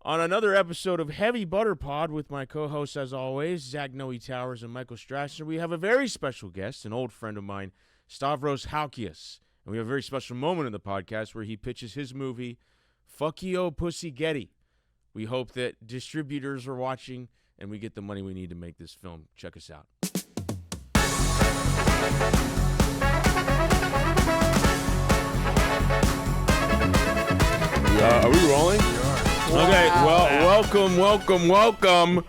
on another episode of Heavy Butter Pod with my co-hosts, as always, Zach Noe Towers and Michael Strassner. We have a very special guest, an old friend of mine, Stavros Halkias. And we have a very special moment in the podcast where he pitches his movie, Fuck You, Pussy Getty. We hope that distributors are watching and we get the money we need to make this film. Check us out. Are we rolling? Okay, well, welcome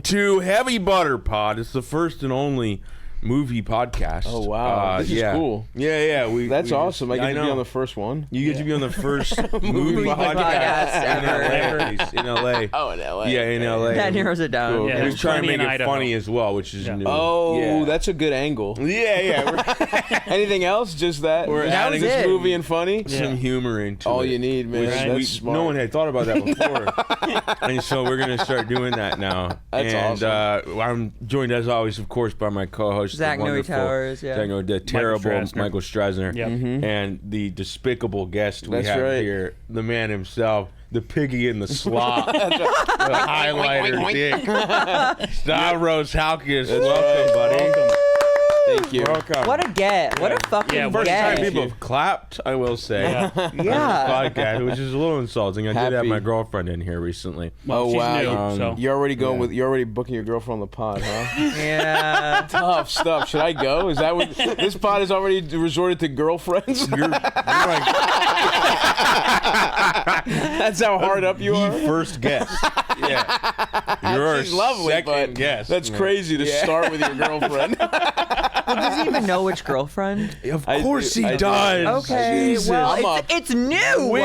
to Heavy Butter Pod. It's the first and only movie podcast. Oh, wow. This is cool. Yeah. That's awesome. I get to be on the first one. You get to be on the first movie podcast in LA. Oh, in LA. Yeah, in LA. That narrows it down. Cool. Yeah, We're trying to make it funny as well, which is new. Oh, that's a good angle. Yeah. Anything else? Just that? We're adding this movie and funny? Some humor into All it. you need, man. That's smart. No one had thought about that before. And so we're going to start doing that now. That's awesome. I'm joined, as always, of course, by my co-host, Zach Noe Towers, Zach Noe, the terrible Michael Strassner, yep. And the despicable guest we That's have right. here, the man himself, the piggy in the slop, the highlighter dick, Stavros Halkias. Welcome, buddy. Welcome. Thank you. Welcome. What a get. What a fucking First get. time people have clapped, I will say, Yeah. on this podcast, which is a little insulting. I did have Happy. my girlfriend in here recently. Well, she's wow. new, so. You're already you're already booking your girlfriend on the pod, huh? Yeah. Tough stuff. Should I go? Is that what this pod has already resorted to girlfriends? You're like That's how hard up you are. the first guest. Yeah. You're She's our lovely, second but guest. That's crazy to start with your girlfriend. Well, does he even know which girlfriend? Of I course do- he I do. does. Okay. Jesus. Well, I'm up. it's new.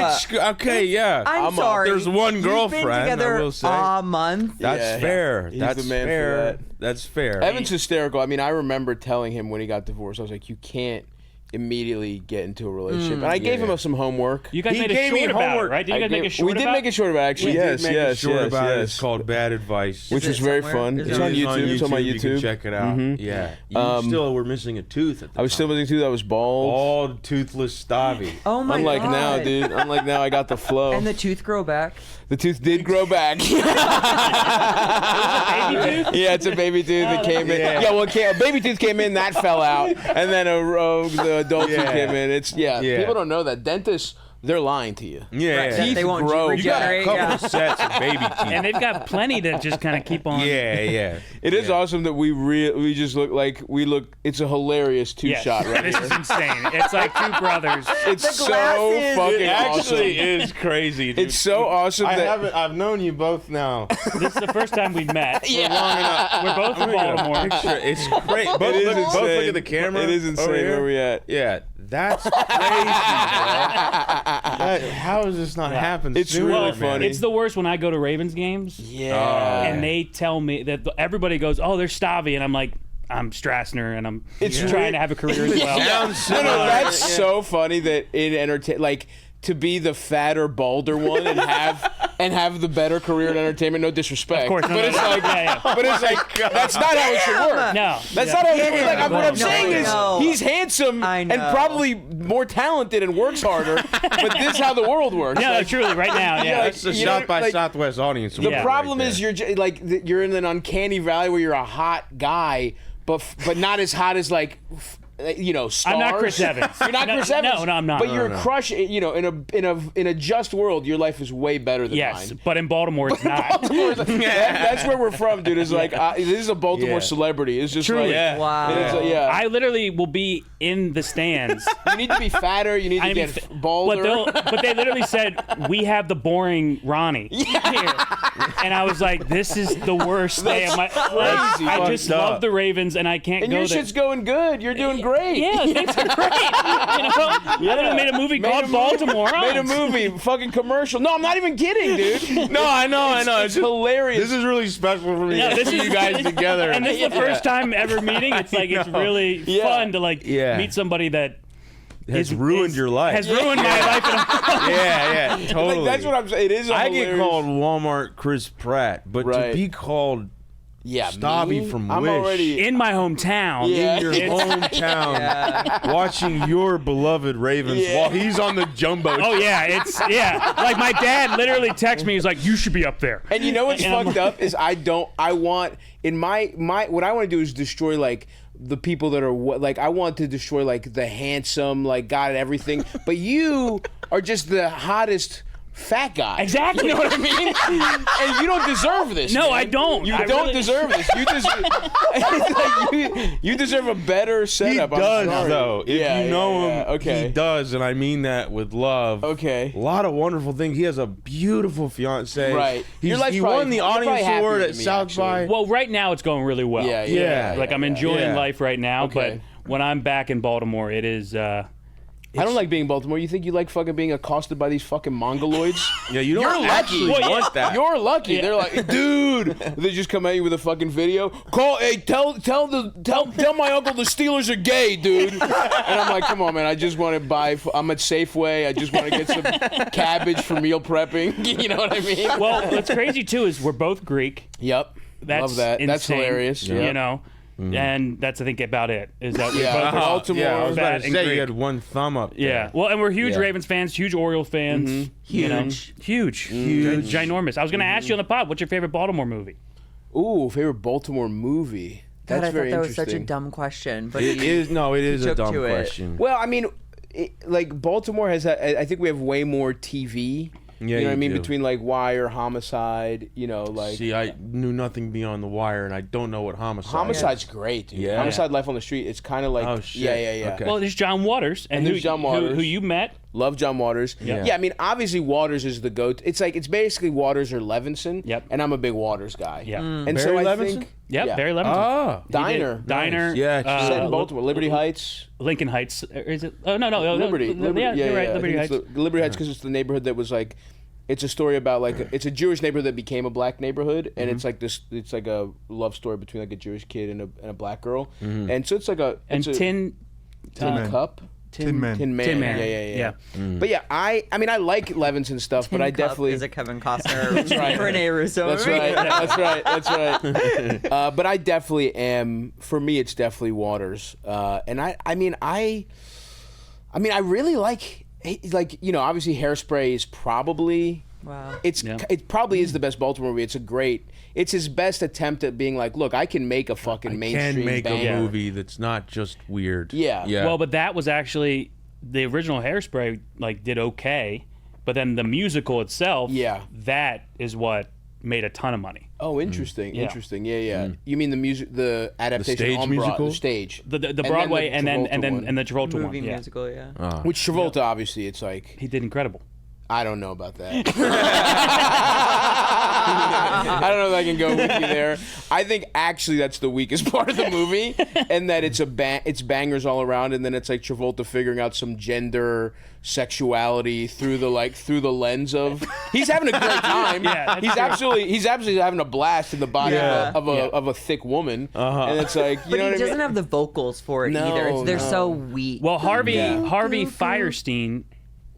Okay, yeah. I'm up. sorry. There's one You've girlfriend, been together I will say. a month. That's Yeah. fair. He's That's the man for fair. that. That's fair. Evan's hysterical. I mean, I remember telling him when he got divorced, I was like, you can't immediately get into a relationship. And I gave him some homework. You guys He made a gave me short about it, homework. right? Did you guys make a short We did about make a short about it, actually. We did Yes, make a yes, short yes, about it. yes. It's called Bad Advice. Which Is was it very somewhere? fun. Is It's it on YouTube. It's on my You can YouTube. check it out. Yeah. You still were missing a tooth at the I was still missing tooth. I was bald. Bald, toothless Stavvy. Oh my Unlike god. now, dude. Unlike now, I got the flow. And the tooth grow back. The tooth did grow back. baby tooth? Yeah, it's a baby tooth that came in. Yeah, well, a baby tooth came in, that fell out, and then the adult tooth came in. It's people don't know that dentists. They're lying to you. Yeah. Right, yeah. that they won't grow. You got a regenerate. couple Yeah. of sets of baby teeth. And they've got plenty to just kind of keep on. Yeah. It is awesome that we just look like we look. It's a hilarious Yes. shot right This here. is insane. It's like two brothers. It's The so glasses. fucking It actually awesome. is crazy, dude. It's so awesome that I've known you both now. This is the first time we've met. Yeah. We're both from Baltimore. Picture. It's great. Both It is look insane. at the camera. It is insane. over here. Where we at? Yeah, that's crazy, bro. How has this not happened It's sooner, really man? funny. It's the worst when I go to Ravens games. Yeah. And they tell me that everybody goes, "Oh, there's Stavvy," and I'm like, "I'm Strassner, and I'm trying to have a career as well." Sounds No, similar. that's so funny that in like to be the fatter, balder one and have the better career in entertainment. No disrespect, Of course, no, but no, it's no. like, Yeah. but it's like that's not how it should work. No, That's not how it should work. Like, what I'm No, saying is, no. he's handsome I and know. probably more talented and works harder. But this is how the world works. No, Like, truly, right now, yeah. That's the you South know, by like, Southwest audience. The Yeah. problem is you're in an uncanny valley where you're a hot guy, but not as hot as stars. I'm not Chris Evans. You're not No, Chris Evans. no, I'm not. But No, you're a crush. In a just world, your life is way better than Yes, mine. but in Baltimore, it's not. Baltimore's like, that's where we're from, dude. Is like this is a Baltimore celebrity. It's just Truly. like Wow. it's I literally will be in the stands. you need to be fatter. You need to get balder. But they literally said, "We have the boring Ronnie here," and I was like, "This is the worst day of my life." crazy. I just Fucked up. love the Ravens, and I can't and go your there. shit's going good. You're doing great. Yeah, things are great. I literally made a movie called Baltimore. Made a movie, fucking commercial. No, I'm not even kidding, dude. No, I know. It's hilarious. This is really special for me. No, to this see is you guys together. And this is the first time ever meeting. It's like it's really fun to meet somebody that has ruined your life. Has ruined my life. yeah, totally. Like, that's what I'm saying. It is. I get called Walmart Chris Pratt, but to Right. be called Yeah, Stavvy me? from I'm Wish. already In my hometown. Yeah. In your It's- hometown, watching your beloved Ravens while he's on the jumbo. Oh yeah, like my dad literally texted me. He's like, "You should be up there." And you know what's And I'm fucked up is I want in my what I want to do is destroy like the people that are like I want to destroy like the handsome like got everything, but you are just the hottest fat guy. Exactly. You know what I mean? And you don't deserve this. No, man. I don't. You I don't really- deserve this. You deserve. you deserve a better He setup. I'm does sorry. though. If Yeah, you yeah, know yeah. him, Okay. he does, and I mean that with love. Okay. A lot of wonderful things. He has a beautiful fiance. Right. Your life's He probably- won the you're probably audience happier award than at me, South actually. by. Well, right now it's going really well. Yeah. Like I'm enjoying Yeah. life right now, Okay. but when I'm back in Baltimore, it is. I don't like being in Baltimore. You think you like fucking being accosted by these fucking mongoloids? Yeah, you don't You're lucky. actually Well, want that. You're lucky. They're like, dude. They just come at you with a fucking video. Tell my uncle the Steelers are gay, dude. And I'm like, come on, man. I just want to buy. I'm at Safeway. I just want to get some cabbage for meal prepping. You know what I mean? Well, what's crazy too is we're both Greek. Yep. That's Love that. That's insane, hilarious. You Yep. know, and that's I think about it. Is that we Yeah. both are Baltimore. Yeah, I was about fat to and say Greek. you had one thumb up. Yeah. there. Well, and we're huge Yeah. Ravens fans, huge Orioles fans. You know, huge, ginormous. I was going to ask you on the pod, what's your favorite Baltimore movie? Ooh, favorite Baltimore movie. God, That's I thought very that was interesting. such a dumb question. But It is a took dumb to it. question. Well, I mean, like Baltimore has. I think we have way more TV. Yeah, you know what I you mean? do. Between like Wire, Homicide. You know, like See, I knew nothing beyond the wire, and I don't know what homicide. Homicide's great, dude. Yeah. Homicide, Life on the Street. It's kind of like Oh, shit. yeah. Okay. Well, there's John Waters, and there's who, John who- Waters. who you met. Love John Waters. Yeah. I mean, obviously Waters is the goat. It's basically Waters or Levinson. Yep. And I'm a big Waters guy. Yeah. And Barry so I Levinson? think. Yep, yeah. Barry Levinson. Ah, He did Diner. Diner. Yeah, Set in uh, Baltimore. Liberty Heights. Lincoln Heights. Or is it? Oh, no. Liberty. Yeah, you're right. I Liberty think Heights. it's Liberty Heights because it's the neighborhood that was like, it's a story about like it's a Jewish neighborhood that became a black neighborhood, and it's like this. It's like a love story between like a Jewish kid and a black girl, and so it's like a And it's a Tin Cup. Tin Man. Tin Man. Tin Man. Yeah. But yeah, I mean I like Levinson stuff, but I Cup definitely is a Kevin Costner, right. Rene Russo. That's movie. right. That's right. But I definitely am. For me, it's definitely Waters. And I mean, I really like obviously Hairspray is probably. Wow. It probably is the best Baltimore movie. It's his best attempt at being like, look, I can make a fucking mainstream can make banger. a movie that's not just weird. Yeah. Well, but that was actually the original Hairspray. Like did okay, but then the musical itself. Yeah. That is what made a ton of money. Oh, interesting. Yeah. Interesting. Yeah. You mean the adaptation stage on musical? the stage. The then Broadway the and then Travolta the Travolta one. Movie Yeah. musical, yeah. Which Travolta, obviously, it's like He did incredible. I don't know about that. I don't know if I can go with you there. I think actually that's the weakest part of the movie, and that it's it's bangers all around, and then it's like Travolta figuring out some gender, sexuality through the lens of he's having a great time. Yeah, that's he's absolutely having a blast in the body Yeah. of a thick woman, and it's like you But know he what I doesn't mean? have the vocals for it No, either. They're no. so weak. Well, Harvey Yeah. Firestein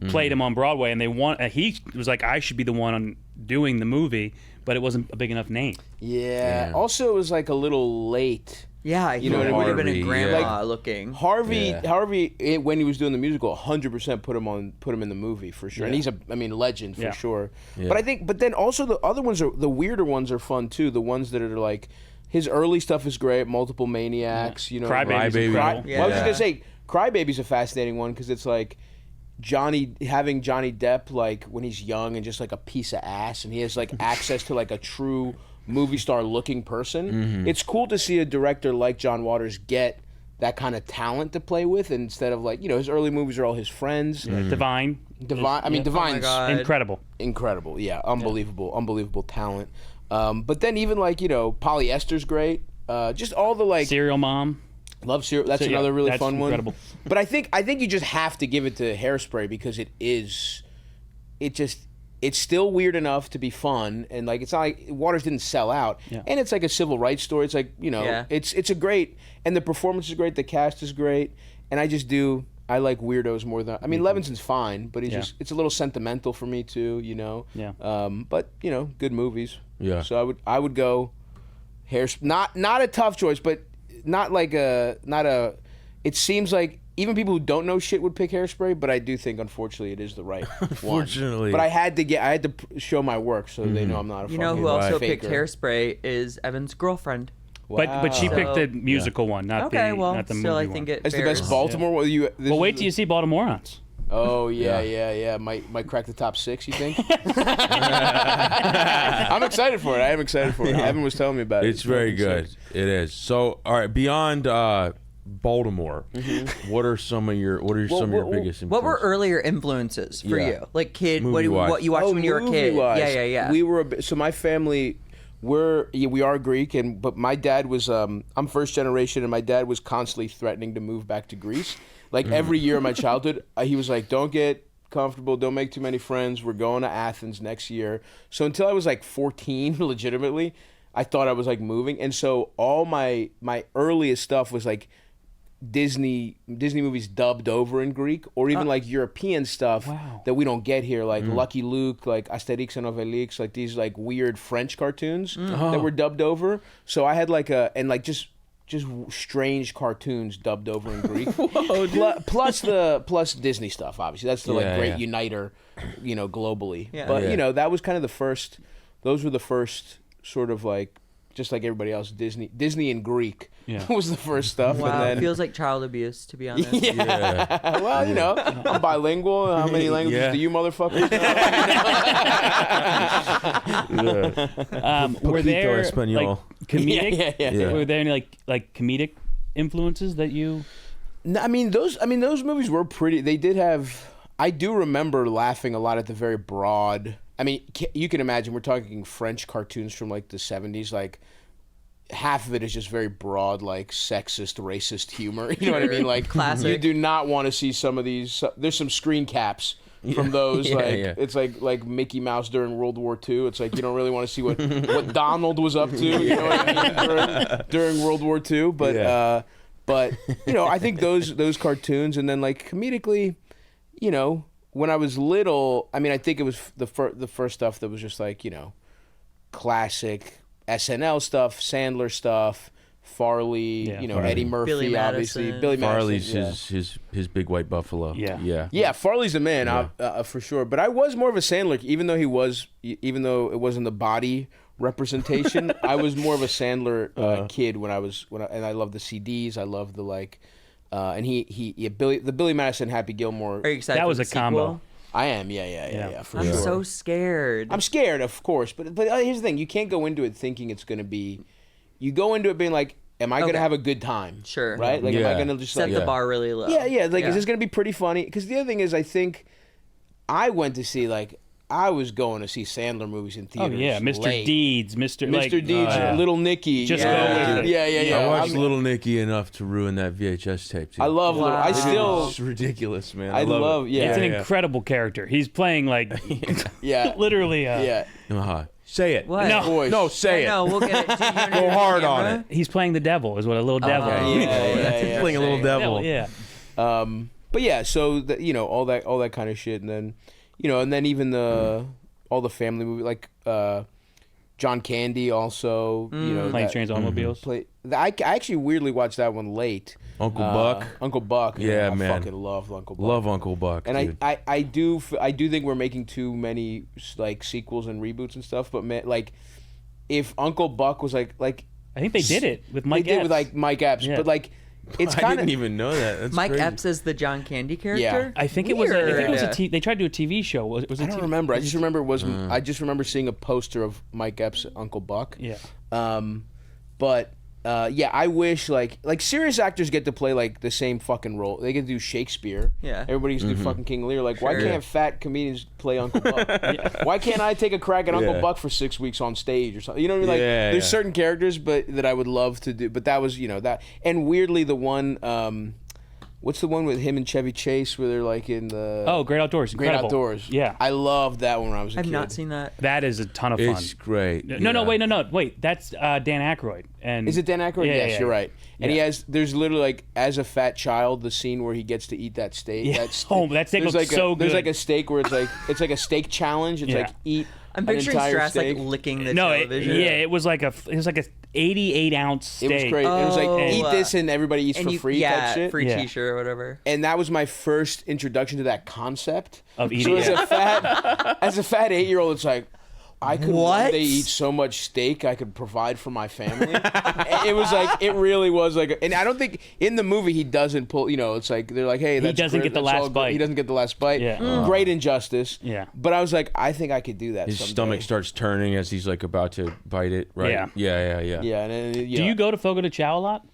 played him on Broadway, and he was like, I should be the one on doing the movie, but it wasn't a big enough name. Yeah. Also, it was like a little late. yeah, You know he what I would have mean? been a Harvey, grandma yeah. looking. Harvey, Yeah. when he was doing the musical, 100% put him in the movie for sure, and he's legend for Yeah. sure. Yeah. But then also the other ones the weirder ones are fun too. The ones that are like, his early stuff is great. Multiple Maniacs, you know. Crybaby's Crybaby. incredible. Yeah. Well, I was just gonna say, Crybaby's a fascinating one because it's like having Johnny Depp like when he's young and just like a piece of ass, and he has like access to like a true movie star looking person. It's cool to see a director like John Waters get that kind of talent to play with instead of like his early movies are all his friends. Divine. Divine's God. Incredible. incredible. Yeah, unbelievable talent. But then even like Polyester's great. Just all the like Serial Mom. Love Serial. That's So, yeah, another really that's fun incredible. one. But I think you just have to give it to Hairspray because it's still weird enough to be fun, and like it's not like Waters didn't sell out, Yeah. and it's like a civil rights story. It's like Yeah. it's a great, and the performance is great, the cast is great, and I like weirdos more than Levinson's fine, but Yeah. it's a little sentimental for me too, Yeah. But good movies. Yeah. So I would go Not a tough choice, but not a. It seems like even people who don't know shit would pick Hairspray, but I do think, unfortunately, it is the right one. Unfortunately. But I had to show my work so they know I'm not a You know fucking who also faker. picked Hairspray is Evan's girlfriend. But she picked the So- musical one, not Okay, the well, not the still, movie I think one. it It's the bears. best Baltimore. Well, wait till you see Baltimoreans. Oh yeah. Might crack the top 6. You think? I'm excited for it. I am excited for it. Evan was telling me about it. It's very good. It is. So, all right, beyond Baltimore, what are some of your biggest influences? What were earlier influences for Yeah. you? Like kid, Movie-wise. what you watched when you were a kid? movie-wise, Yeah. We were so my family. We are Greek, but my dad was. I'm first generation, and my dad was constantly threatening to move back to Greece. Like every year of my childhood, he was like, "Don't get comfortable. Don't make too many friends. We're going to Athens next year." So until I was like 14, legitimately, I thought I was like moving, and so all my earliest stuff was like Disney movies dubbed over in Greek, or even like European stuff that we don't get here, like Lucky Luke, like Asterix and Obelix, like these like weird French cartoons that were dubbed over. So I had like just strange cartoons dubbed over in Greek. plus Disney stuff, obviously. That's the great uniter, globally. Yeah. But Yeah. that was kind of the first. Those were the first sort of like, just like everybody else, Disney in Greek was the first stuff. Wow, And then, it feels like child abuse, to be honest. yeah. Well, I'm bilingual. How many languages do you motherfuckers know? Were there Espanol. like comedic? Yeah. Were there any like comedic influences that you? No, I mean those movies were pretty. They did have. I do remember laughing a lot at the very broad. I mean, you can imagine we're talking French cartoons from like the 70s. Like half of it is just very broad, like sexist, racist humor. You know what I mean? Like Classic. You do not want to see some of these. There's some screen caps from those. It's like Mickey Mouse during World War II. It's like you don't really want to see what Donald was up to. You know what I mean? During World War II. But I think those cartoons, and then like comedically, when I was little, I mean, I think it was the first stuff that was just like, classic SNL stuff, Sandler stuff, Farley, Farley. Eddie Murphy, Billy Madison. obviously. Billy Farley's Madison, his big white buffalo. Yeah. yeah, Farley's the man, for sure. But I was more of a Sandler, even though it wasn't the body representation. I was more of a Sandler kid and I loved the CDs. I loved the like. And the Billy Madison Happy Gilmore. Are you excited? That for was the a combo. sequel? I am, yeah, for I'm sure. so scared. I'm scared, of course, but here's the thing: you can't go into it thinking it's going to be. You go into it being like, "Am I going to have a good time?" Sure. right? Like, am I going to just Set like, the bar really low. yeah, like, is this going to be pretty funny? Because the other thing is, I think I went to see I was going to see Sandler movies in Oh theaters. yeah, Mr. late. Deeds, Mr. Deeds, Little Nicky. Just go with it. Yeah. I watched I'm- Little Nicky enough to ruin that VHS tape. Too. I love Little. I Wow. still. It's ridiculous, man. I love. it. Yeah. It's an incredible character. He's playing like Yeah. literally. Yeah. Say it. What? No. Voice. No, say it. No, we'll get it. Go hard on it. He's playing the devil. Is what a little devil. Yeah. Playing a little devil. Yeah. But yeah, so all that kind of shit, and then and then even all the family movie like John Candy also Planes, Trains, Automobiles. I actually weirdly watched that one late. Uncle Buck. Uncle Buck. Yeah, I man. fucking love Uncle Buck. Love Uncle Buck. And dude. I do think we're making too many like sequels and reboots and stuff. But man, like if Uncle Buck was like I think they did it with Mike they did Epps. with like Mike Epps, Yeah. but like it's I kind didn't of even know that. That's Mike crazy. Epps is the John Candy character. I think it was. I think it was Weird. They tried to do a TV show. Was I it? don't remember. I just remember it was. I just remember seeing a poster of Mike Epps' Uncle Buck. Yeah. But yeah, I wish like serious actors get to play like the same fucking role. They get to do Shakespeare. Yeah. Everybody gets to do fucking King Lear. Like, why Sure. can't fat comedians play Uncle Buck? Why can't I take a crack at Uncle Buck for 6 weeks on stage or something? You know what I mean? Like, there's certain characters, but that I would love to do. But that was that. And weirdly, the one. What's the one with him and Chevy Chase where they're like in the Great Outdoors. Great Incredible. Outdoors? Yeah. I loved that one when I was a I've kid. not seen that. That is a ton of fun. It's great. No, wait. That's Dan Aykroyd. And Is it Dan Aykroyd? Yeah, Yes, yeah, you're yeah. right. And there's literally like as a fat child, the scene where he gets to eat that steak. Yeah. That That steak there's looks so There's good. like a steak where it's like a steak challenge. It's Yeah. like eat. I'm an picturing entire Strass steak. like licking the No, television. it was like a 88-ounce steak. It was crazy. It was like, Oh, eat this and everybody eats And for you, free type shit. free Yeah. t-shirt or whatever. And that was my first introduction to that concept. Of So eating, as a fat 8-year-old, it's like, I could one What? day eat so much steak I could provide for my family. It was like, it really was like, and I don't think in the movie he doesn't pull, it's like, they're like, hey, that's doesn't great, get the that's all last good. bite. He doesn't get the last bite. Yeah. Great injustice. Yeah. But I was like, I think I could do that His someday. stomach starts turning as he's like about to bite it, right? Yeah. Yeah. Yeah. And then, Do you go to Fogo de Chao a lot?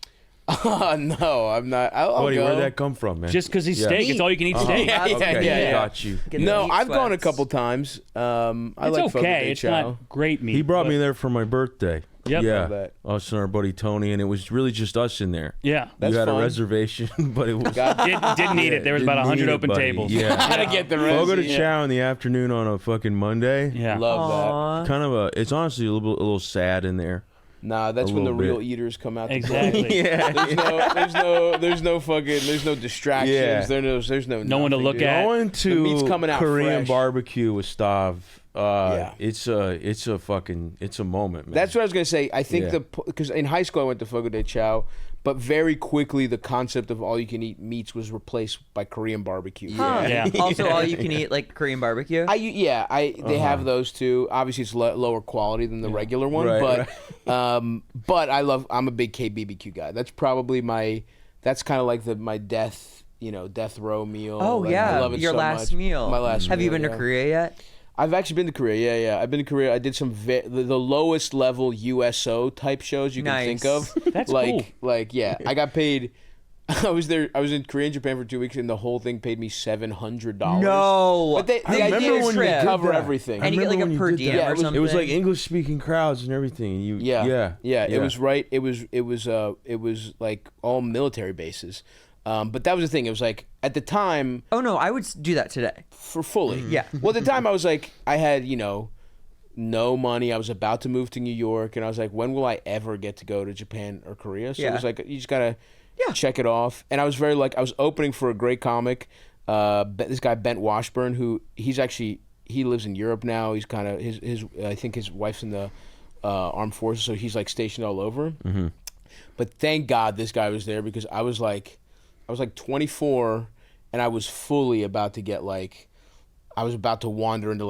No, I'm not. I'll Buddy, go. where'd that come from, man? Just because he's Yeah. steak. It's all you can eat steak. Yeah, Okay, yeah. got you. Get the No, meat I've gone a sweats. couple times. I It's like Fogo okay. de It's Chao. not great meat. He brought but- me there for my birthday. Yep. Yeah. Love that. Us and our buddy Tony, and it was really just us in there. Yeah. That's you had fun. a reservation, but it was Didn't need it. There was about Didn't 100 need it, open buddy. tables. Yeah. Gotta get the Fogo de resi, yeah. Chao in the afternoon on a fucking Monday. Yeah. Love Aw. Kind of it's honestly a little sad in there. that. Nah, that's A when the little real bit. eaters come out. to Exactly. play. There's no distractions. Yeah. There's no No one to nothing, look dude. at. Going The meat's to coming out Korean fresh. barbecue with Stav. Yeah. It's a moment, man. That's what I was gonna say. I think Yeah. because in high school I went to Fogo de Chao, but very quickly the concept of all you can eat meats was replaced by Korean barbecue. Huh. Yeah. Also, all you can eat like Korean barbecue. They have those too. Obviously, it's lower quality than the regular one, Right, but I'm a big KBBQ guy. That's probably that's kind of like my death row meal. Oh Like, yeah, I love it your so last much. meal. My last. Have you meal, been to yeah. Korea yet? I've actually been to Korea. Yeah. I've been to Korea. I did some the lowest level USO type shows you can think Nice. of. That's like, cool. I got paid. I was in Korea and Japan for 2 weeks, and the whole thing paid me $700. No. But the I idea remember is when to you did cover that. everything. And you get like remember a when per you did diem that. or it was- something. It was like English speaking crowds and everything. And you, Yeah. yeah. It was right. It was like all military bases. But that was the thing. It was like at the time Oh no, I would do that today. for fully. Yeah. Well, at the time I was like, I had no money. I was about to move to New York, and I was like, when will I ever get to go to Japan or Korea? So it Yeah. was like you just gotta check it off. And I was very I was opening for a great comic, this guy Bent Washburn, who he lives in Europe now. He's kind of his I think his wife's in the armed forces, so he's like stationed all over. Mm-hmm. But thank God this guy was there, because I was like 24, and I was fully about to get I was about to wander into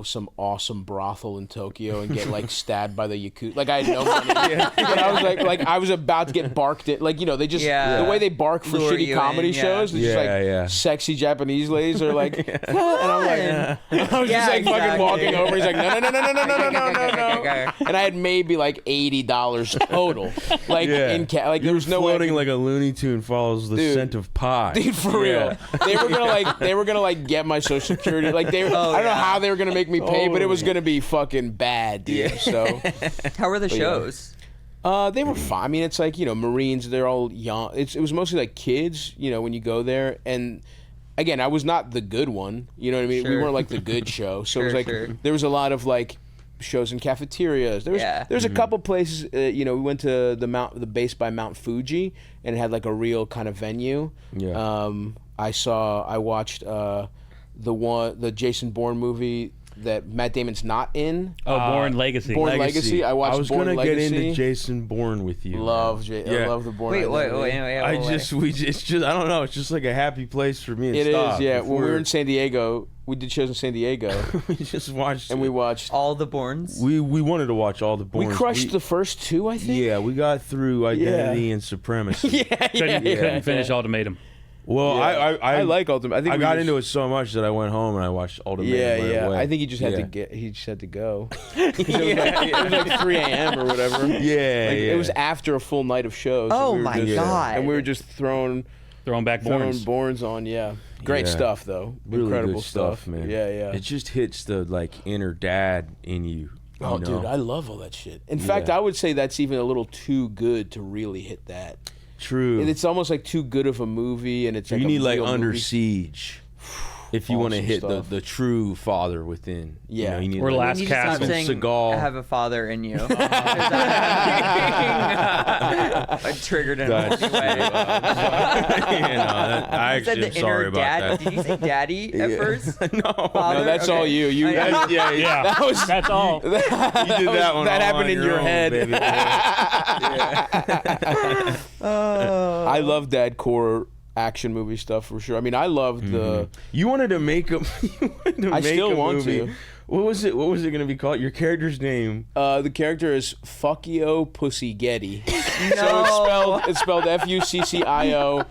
some awesome brothel in Tokyo and get stabbed by the yakuza. Like I had no money, but I was I was about to get barked at. They just the way they bark for Lure shitty you comedy in, yeah. shows. It's Yeah. sexy Japanese ladies are and I'm like, I was Yeah, just fucking exactly. walking over. He's like, no, no. Okay. And I had maybe $80 total, in cash. You There was no way I floating could- like a Looney Tune follows the Dude. scent of pie. Dude, for real. They were gonna get my social security. I don't know how they were gonna make me pay, but it was gonna be fucking bad, dude. Yeah. So How were the shows? they were fine. I mean, it's Marines. They're all young. It was mostly kids. When you go there, and again, I was not the good one. You know what I mean? We Sure. weren't the good show. So it was Sure. there was a lot of shows in cafeterias. There was a couple places. We went to the base by Mount Fuji, and it had a real kind of venue. Yeah. I watched the Jason Bourne movie that Matt Damon's not in. Oh, Born Legacy. Born Legacy. I watched was Born gonna Legacy. get into Jason Bourne with you. Love man. I love the Born. Wait, Identity. It's just I don't know. It's just a happy place for me. And It Stav. is, yeah. If When we were in San Diego, we did shows in San Diego, we just watched and we watched. All the Borns? we wanted to watch all the We Bournes. crushed the first two, I think. Yeah, we got through Identity and Supremacy. Couldn't finish Ultimatum. Well, Yeah. I like Ultimate. I think I got into it so much that I went home and I watched Ultimatum. Yeah, right yeah. away. I think he just had to Yeah. get. He just had to go. It was 3 a.m. or whatever. Yeah, It was after a full night of shows. and Oh we were my just- God. And we were just throwing Throwing back Borns. Borns on. Yeah, great Yeah. stuff though. really Incredible good stuff, man. Yeah, yeah. It just hits the inner dad in you. Oh, you know? dude, I love all that shit. In fact, I would say that's even a little too good to really hit that. True. It's almost too good of a movie, and it's you a need real Under movie. Siege. if you want to awesome hit stuff. the true father within. Yeah. You know, you need Or like, Last You need to stop Castle. saying, Seagal. I have a father in you. I triggered in a That's funny way. I You said actually am the sorry inner about dad. that. Did you say daddy at first? No, Father? No, that's Okay. all you. You. I- Yeah, That was- that's all. you did that one. that all happened on in your own, head. baby. I love that core action movie stuff for sure. I mean, I loved the. You wanted to make a. I still want movie. to. What was it? What was it going to be called? Your character's name. The character is Fuckio Pussygetty. No. So it's spelled Fuccio Pussigh.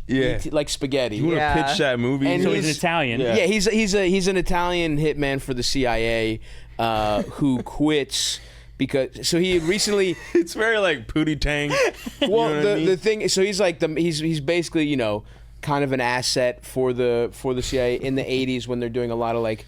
Yeah. Like spaghetti. You want to Yeah. pitch that movie? And So he's- he's Italian. Yeah. Yeah, he's an Italian hitman for the CIA who quits because he recently. It's very like Pootie Tang. Well, know what I mean? the thing, so he's like he's basically kind of an asset for the CIA in the 80s when they're doing a lot of like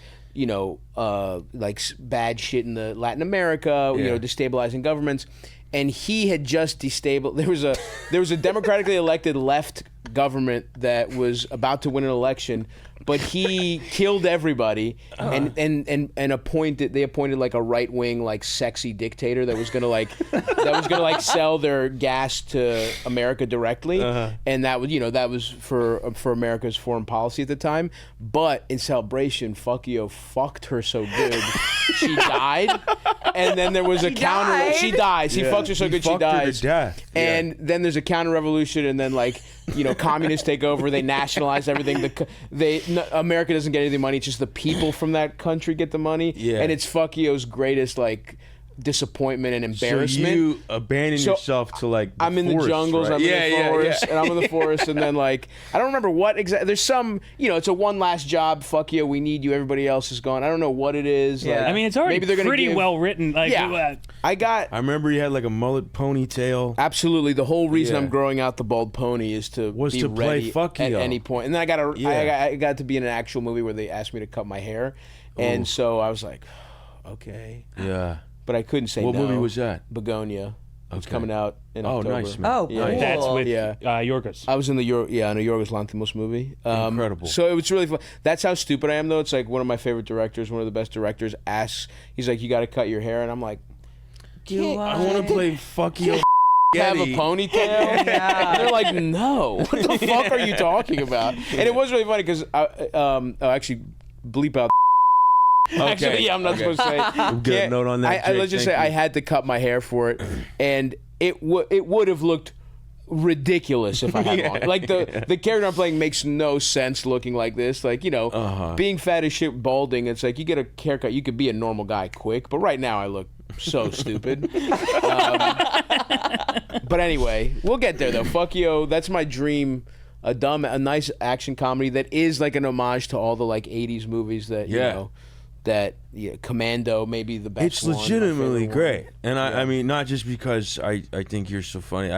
bad shit in the Latin America, Yeah. destabilizing governments. And he had just destabilized. There was a democratically elected left government that was about to win an election, but he killed everybody and they appointed like a right wing like sexy dictator that was gonna sell their gas to America directly, and that was for America's foreign policy at the time. But in celebration, Fuckio fucked her so good she died, and then there was a counter. died? She dies. He fucks her so good she fucked her to dies. death. And then there's a counter revolution, and then communists take over. They nationalize everything. America doesn't get any of the money. It's just the people from that country get the money. Yeah. And it's Fuckio's greatest disappointment and embarrassment. So you abandon So, yourself to like. The I'm in the forest, jungles. right? I'm in the forest, and I'm in the forest, and then I don't remember what exactly. There's some, it's a one last job. Fuck you, we need you. Everybody else is gone. I don't know what it is. Yeah. I mean, it's already maybe they're gonna pretty give- well written. Like, Yeah. I remember he had like a mullet ponytail. absolutely the whole reason Yeah. I'm growing out the bald pony is to Was be to play ready Fuckio. at any point. And then Yeah. I got to be in an actual movie where they asked me to cut my hair, and so I was like, okay, Yeah. but I couldn't say What no. movie was that? Begonia. It's Okay. coming out in Oh, October. nice, man. Oh, Yeah. cool. that's with Yeah. Yorgos. I was in the Yorgos Lanthimos movie. Incredible. So it was really fun. That's how stupid I am, though. It's like one of my favorite directors, one of the best directors, asks, he's like, you got to cut your hair. And I'm like, Do I want to play Fuckio. have a ponytail? Yeah. And they're like, no. What the fuck are you talking about? And it was really funny because actually, bleep out. Actually, yeah, I'm not supposed to say. Get a note on that. Let's just say I had to cut my hair for it, and it would have looked ridiculous if I had long. Like the character I'm playing makes no sense looking like this. Like being fat as shit, balding. It's like you get a haircut, you could be a normal guy quick, but right now I look so stupid. But anyway, we'll get there though. Fuckio, that's my dream. A nice action comedy that is like an homage to all the like '80s movies that Commando, maybe the best. It's one, my legitimately favorite great, one. and I mean not just because I think you're so funny.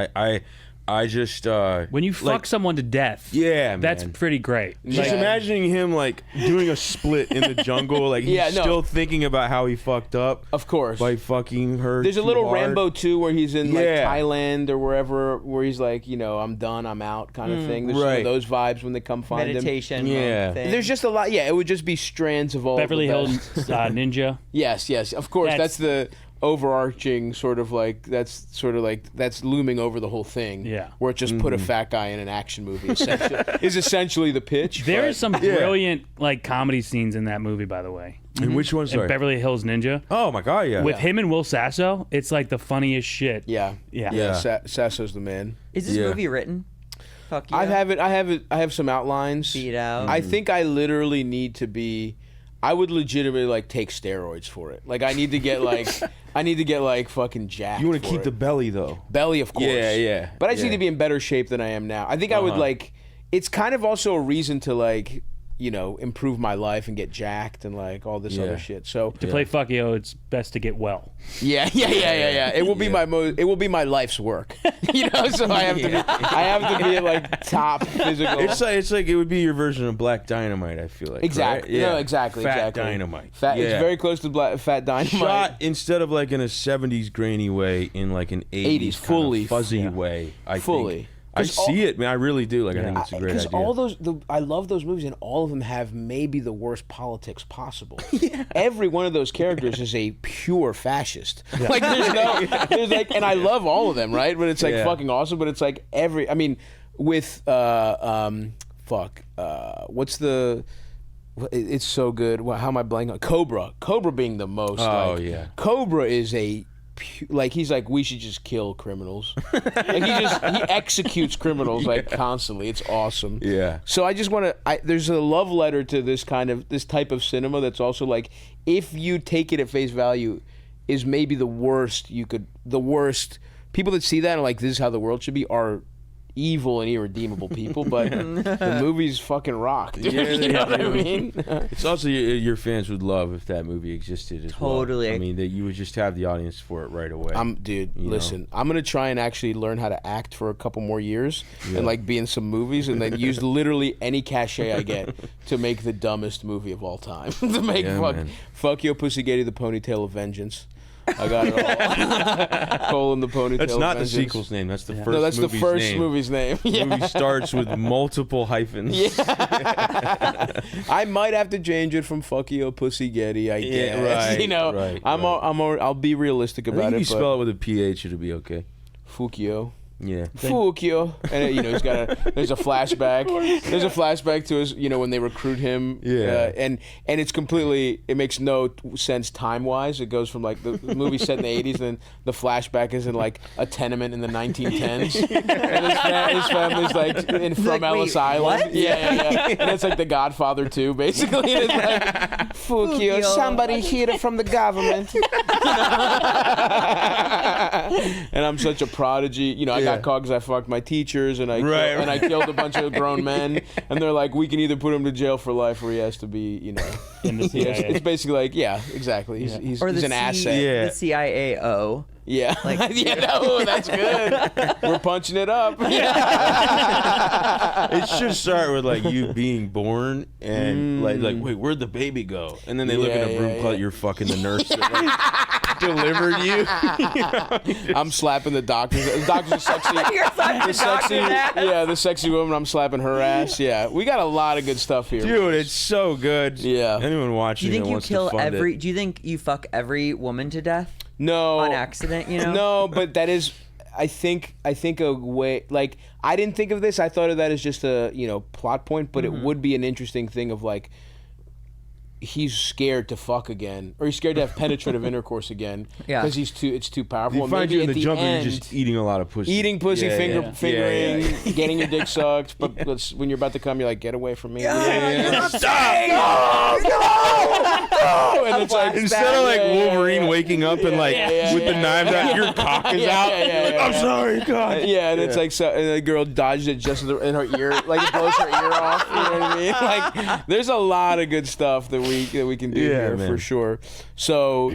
I just When you fuck someone to death, yeah, that's man. pretty great. Just imagining him like doing a split in the jungle, like he's still thinking about how he fucked up. Of course. By fucking her. There's a too little hard. Rambo 2 where he's in like Yeah. Thailand or wherever, where he's like, I'm done, I'm out kind of thing. There's some of right. those vibes when they come find Meditation. Yeah. Thing. him. There's just a lot. Yeah, it would just be strands of all Beverly the Hills best. Ninja. Yes, of course. That's- That's the overarching sort of like that's looming over the whole thing. Yeah. Where it just put a fat guy in an action movie is essentially the pitch. There but- is some brilliant like comedy scenes in that movie, by the way. And which one? In Sorry. Beverly Hills Ninja. Oh my god, yeah. With him and Will Sasso, it's like the funniest shit. Yeah. Yeah. Sasso's the man. Is this Yeah. movie written? Fuck yeah. I have some outlines. Beat out. I think I literally need to be. I would legitimately like take steroids for it. Like I need to get like fucking jacked. You want to for keep it. the belly though. belly, of course. Yeah. But I just need to be in better shape than I am now. I think I would like. It's kind of also a reason to like, improve my life and get jacked and like all this other shit. So To play Fuckio, it's best to get well. yeah. It will be it will be my life's work. So I have to be at like top physical. It's like it would be your version of Black Dynamite. I feel like. Exactly. Right? No, exactly. Fat exactly. Dynamite. Fat. Yeah. It's very close to Fat Dynamite. Shot instead of like in a '70s grainy way, in like an '80s, 80s, fully, fuzzy yeah. way. I Fully. think I see it, man. I really do. Like, I think it's a great idea. Because all those, I love those movies, and all of them have maybe the worst politics possible. Every one of those characters is a pure fascist. Like, there's like, and I love all of them, right? But it's like fucking awesome. But it's like I mean, with what's the? It's so good. How am I blanking on Cobra? Cobra being the most. Oh, like, yeah. Cobra is like, he's like, we should just kill criminals. Like, he executes criminals like constantly. It's awesome. Yeah. So I just want to. There's a love letter to this type of cinema that's also like, if you take it at face value, is maybe the worst people that see that and like, this is how the world should be, are evil and irredeemable people, but the movies fucking rock, dude. Yeah, you know what I mean? It's also your fans would love if that movie existed as well. Totally. I mean, that you would just have the audience for it right away. Listen, I'm gonna try and actually learn how to act for a couple more years and like be in some movies, and then use literally any cachet I get to make the dumbest movie of all time. To make fuck Yo Pussygatty, the Ponytail of Vengeance. I got it all. Colon the Ponytail. That's not the Vengeance. sequel's name. That's the first. No, that's the first name. movie's name. The movie starts with multiple hyphens. Yeah. I might have to change it from Fuck Yo Pussygatty. I guess. Right, you know, right, I'll be realistic I about think it. if you spell it with a PH, it'll be okay. Fukio. Yeah. Fukio. And he's got there's a flashback. There's a flashback to his, when they recruit him. Yeah. And it makes no sense time-wise. It goes from like the movie set in the 80s, and then the flashback is in like a tenement in the 1910s. And his family's like from Ellis Island. what? Yeah. And it's like The Godfather 2, basically. And it's like, Fukio, somebody here from the government. And I'm such a prodigy. I got caught because I fucked my teachers, and I killed a bunch of grown men, and they're like, we can either put him to jail for life, or he has to be, In the CIA. It's basically like, exactly. He's an asset. Yeah. The CIAO. Yeah. That's good. We're punching it up. It should start with like you being born and like wait, where'd the baby go? And then they look in a broom closet, you're fucking the nurse that like, delivered you. I'm slapping the doctor. The doctor's a sexy. You're slapping the doctor's ass. Yeah, the sexy woman. I'm slapping her ass. Yeah, we got a lot of good stuff here. Dude, it's so good. Yeah. Anyone watching Do you think it you wants kill to fund every? it. Do you think you fuck every woman to death No. on accident? No, but that is. I think a way, like, I didn't think of this. I thought of that as just a plot point, but it would be an interesting thing of like, he's scared to fuck again, or he's scared to have penetrative intercourse again, Yeah. because it's too powerful. You And find maybe you in at the jungle, end, you're just eating a lot of pussy. eating pussy, fingering, Yeah. getting your dick sucked, but when you're about to come, you're like, get away from me. Stop! And it's like, Instead of like Wolverine waking up and like with the knives out, your cock is out. I'm sorry, God. Yeah, and it's like, so, and the girl dodged it just in her ear, like it blows her ear off. You know what I mean? Like, there's a lot of good stuff that we can do here man. for sure. So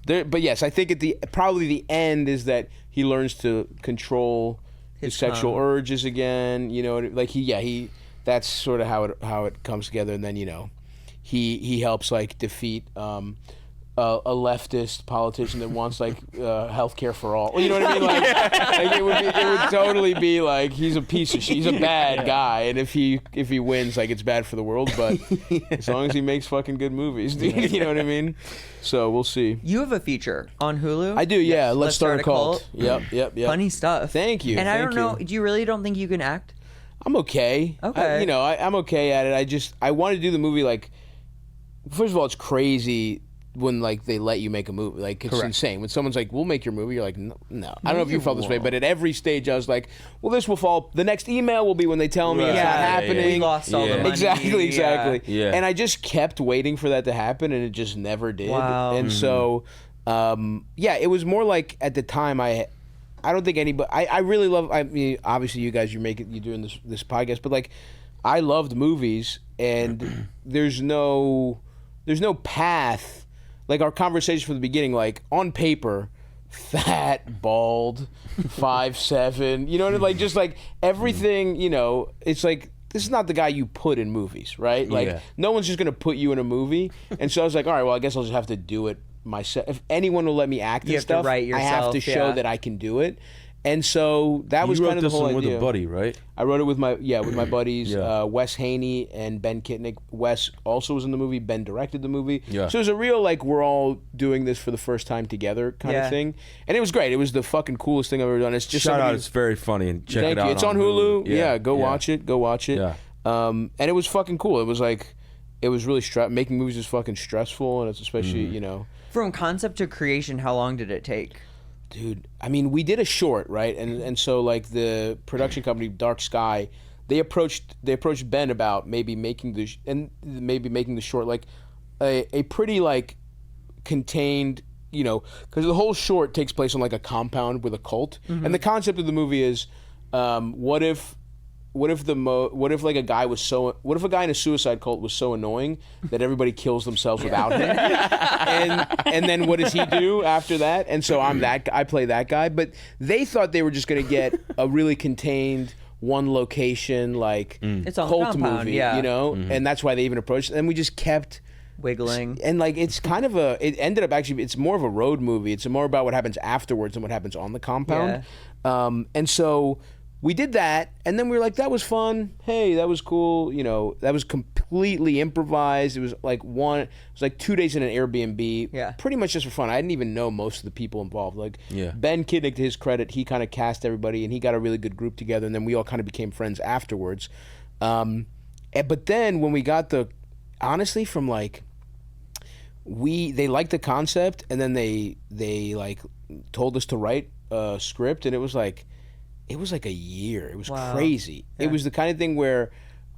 but yes, I think probably the end is that he learns to control his sexual urges again. Like he that's sort of how it comes together, and then he helps like defeat a leftist politician that wants like healthcare for all. You know what I mean? Like it would totally be like, he's a piece of shit. He's a bad guy, and if he wins, like, it's bad for the world. But as long as he makes fucking good movies, dude, you know what I mean? So we'll see. You have a feature on Hulu. I do, yeah. Let's start a cult. Yep. Funny stuff. Thank you. And I don't know. you. Do you really don't think you can act? I'm okay. Okay. I'm okay at it. I want to do the movie, like, first of all, it's crazy when like they let you make a movie. Like, it's insane when someone's like, we'll make your movie. You're like, no. I don't know if you felt this way, but at every stage I was like, well, this will fall, the next email will be when they tell me it's not happening. We lost all the money. Exactly. Yeah. And I just kept waiting for that to happen, and it just never did. Wow. And so it was more like, at the time, I don't think anybody, I really love, I mean, obviously you guys, you're doing this podcast, but like, I loved movies, and there's no path. Like, our conversation from the beginning, like, on paper, fat, bald, 5'7", you know what I mean? Like, just like everything, it's like, this is not the guy you put in movies, right? Like, no one's just gonna put you in a movie. And so I was like, all right, well, I guess I'll just have to do it myself. If anyone will let me act and have to stuff, write I have to yourself, show that I can do it. And so that was You kind wrote of the this whole one with idea. a buddy, right? I wrote it with my buddies, Yeah. Wes Haney and Ben Kitnick. Wes also was in the movie. Ben directed the movie. Yeah. So it was a real like we're all doing this for the first time together kind of Yeah. thing, and it was great. It was the fucking coolest thing I've ever done. It's just Shout out, somebody- it's very funny and check Thank it out. you. It's on Hulu. Yeah, go yeah. watch it. Go watch it. Yeah. And it was fucking cool. It was like, it was really making movies is fucking stressful, and it's especially Mm-hmm. you know. From concept to creation, how long did it take? Dude, I mean, we did a short, right? And so like the production company Dark Sky, they approached Ben about maybe making the short like a pretty like contained, you know, because the whole short takes place on like a compound with a cult, and the concept of the movie is, what if like a guy in a suicide cult was so annoying that everybody kills themselves without him, and then what does he do after that? And so I play that guy, but they thought they were just gonna get a really contained one location like It's on the cult compound, movie, yeah. you know, and that's why they even approached it. And we just kept. Wiggling. And like it's kind of it ended up actually it's more of a road movie. It's more about what happens afterwards than what happens on the compound. And so we did that, and then we were like, that was fun. Hey, that was cool. You know, that was completely improvised. It was like 2 days in an Airbnb. Yeah. Pretty much just for fun. I didn't even know most of the people involved. Like Yeah. Ben Kidnick, to his credit, he kind of cast everybody, and he got a really good group together, and then we all kind of became friends afterwards. But then when we got honestly from like they liked the concept, and then they like told us to write a script, and it was like a year. It was Wow. crazy. It was the kind of thing where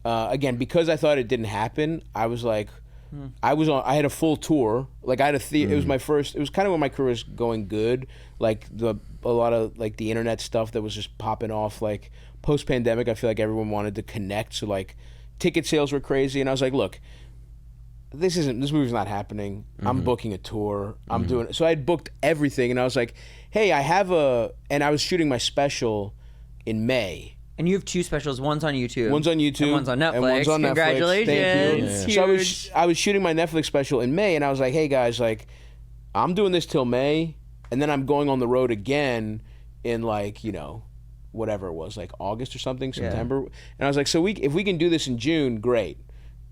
again, because I thought it didn't happen, I was like I had a full tour. Like I had it was my first. It was kind of when my career was going good. Like a lot of like the internet stuff that was just popping off. Like post pandemic, I feel like everyone wanted to connect. So like ticket sales were crazy, and I was like, look, this movie's not happening. I'm booking a tour. I'm doing it. So I had booked everything, and I was like, hey, and I was shooting my special in May. And you have two specials. One's on YouTube. One's on YouTube. And one's on Netflix. And one's on Netflix. Congratulations. Thank you. So Huge. I was shooting my Netflix special in May, and I was like, hey guys, like, I'm doing this till May, and then I'm going on the road again in like, you know, whatever it was, like August or something, September. And I was like, so if we can do this in June, great.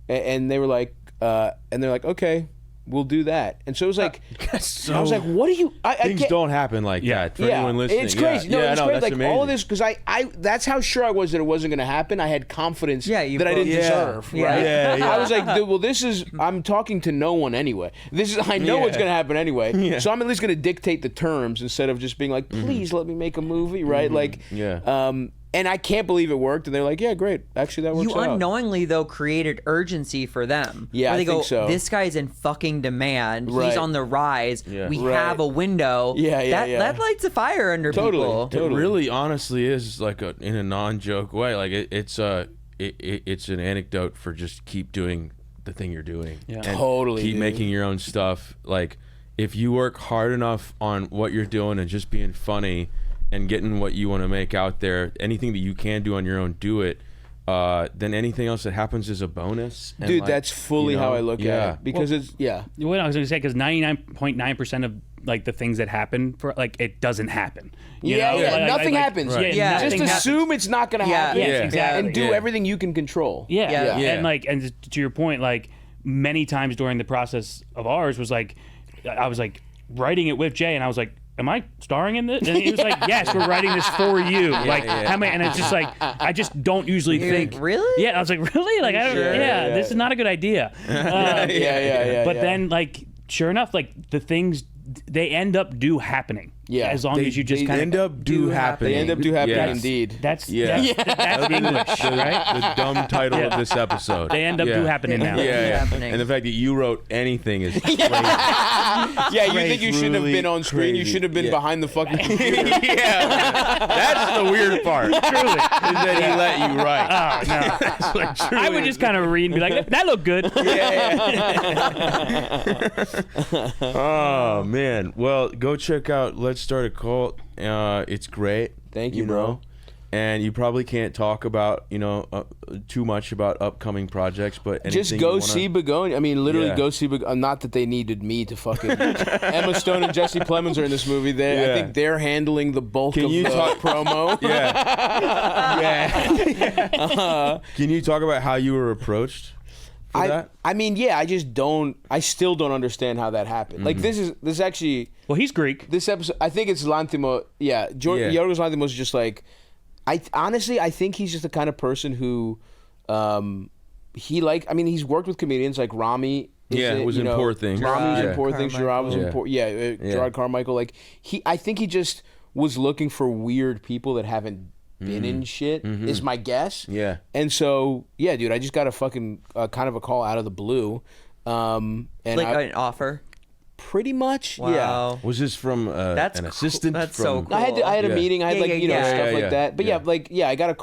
And they were like, okay, we'll do that. And so it was like, I was like, what do you? I Things can't- don't happen like that. For anyone listening, it's crazy. Yeah, No, it's no, crazy. that's Like amazing. all of this, because I that's how sure I was that it wasn't going to happen. I had confidence Yeah, you that I both- didn't Yeah. deserve. Yeah. Right? Yeah, yeah. I was like, well, I'm talking to no one anyway. I know what's going to happen anyway. So I'm at least going to dictate the terms instead of just being like, please let me make a movie, right? Like, Yeah. and I can't believe it worked. And they're like, yeah, great. Actually, that works You out. unknowingly though created urgency for them. Yeah, where they I think go, so. This guy's in fucking demand. Right. He's on the rise. Yeah. We Right. have a window. Yeah, yeah, yeah. That lights a fire under Totally. people. Totally. It really, honestly, is like in a non-joke way. Like it's an anecdote for just keep doing the thing you're doing. Yeah. And Totally, keep dude. making your own stuff. Like if you work hard enough on what you're doing and just being funny and getting what you want to make out there, anything that you can do on your own, do it. Then anything else that happens is a bonus. And Dude, like, that's fully you know, how I look yeah. at it. Because it's, What I was going to say, because 99.9% of like the things that happen for like it doesn't happen. You know? Like- nothing like- happens. Right. Yeah. Just nothing assume it's not going to Yeah. happen. Yes, exactly. And do Yeah. everything you can control. Yeah. Yeah. Yeah. And to your point, like many times during the process of ours was like, I was like writing it with Jay, and I was like, am I starring in this? And he was like, yes, we're writing this for you. Like, yeah. how many? And it's just like, I just don't usually You're think. like, really? Yeah, I was like, really? Like, I don't. Sure. Yeah, Yeah. this is not a good idea. Yeah. But then, like, sure enough, like the things they end up happening. Yeah. as long as you just they kind end of. up do happen. They end up do happening Yes. indeed. That's Yeah. that's English, right? The dumb title Yeah. of this episode. They end up Yeah. do happening now. Yeah. happening. And the fact that you wrote anything is crazy. Yeah, you think you shouldn't have Truly been on screen. You crazy. should have been Yeah. behind the fucking computer. Yeah, that's the weird part. Truly. Is that he let you write. Oh no! I would just kind of read and be like, "That looked good." Oh man. Well, go check out Let's Start a Cult. It's great. Thank you, know. and you probably can't talk about too much about upcoming projects, but just go see Begonia. I mean, literally go see Begonia. Not that they needed me to fucking. Emma Stone and Jesse Plemons are in this movie. I think they're handling the bulk of the promo. Can you talk about how you were approached for that? I mean, I just don't. I still don't understand how that happened. Like this is actually. Well, he's Greek. This episode, I think it's Lanthimos. Yeah, Yorgos Lanthimos is just like. I think he's just the kind of person who, he's worked with comedians like Rami. Was in Poor Things. Rami's in Poor Things. Gerard was in Poor. Gerard Carmichael. Like I think he just was looking for weird people that haven't been in shit. Is my guess. Yeah. And so dude, I just got a fucking kind of a call out of the blue, and an offer. Pretty much, wow. Was this from an assistant? That's so cool. I had a meeting. I had stuff like that. But I got a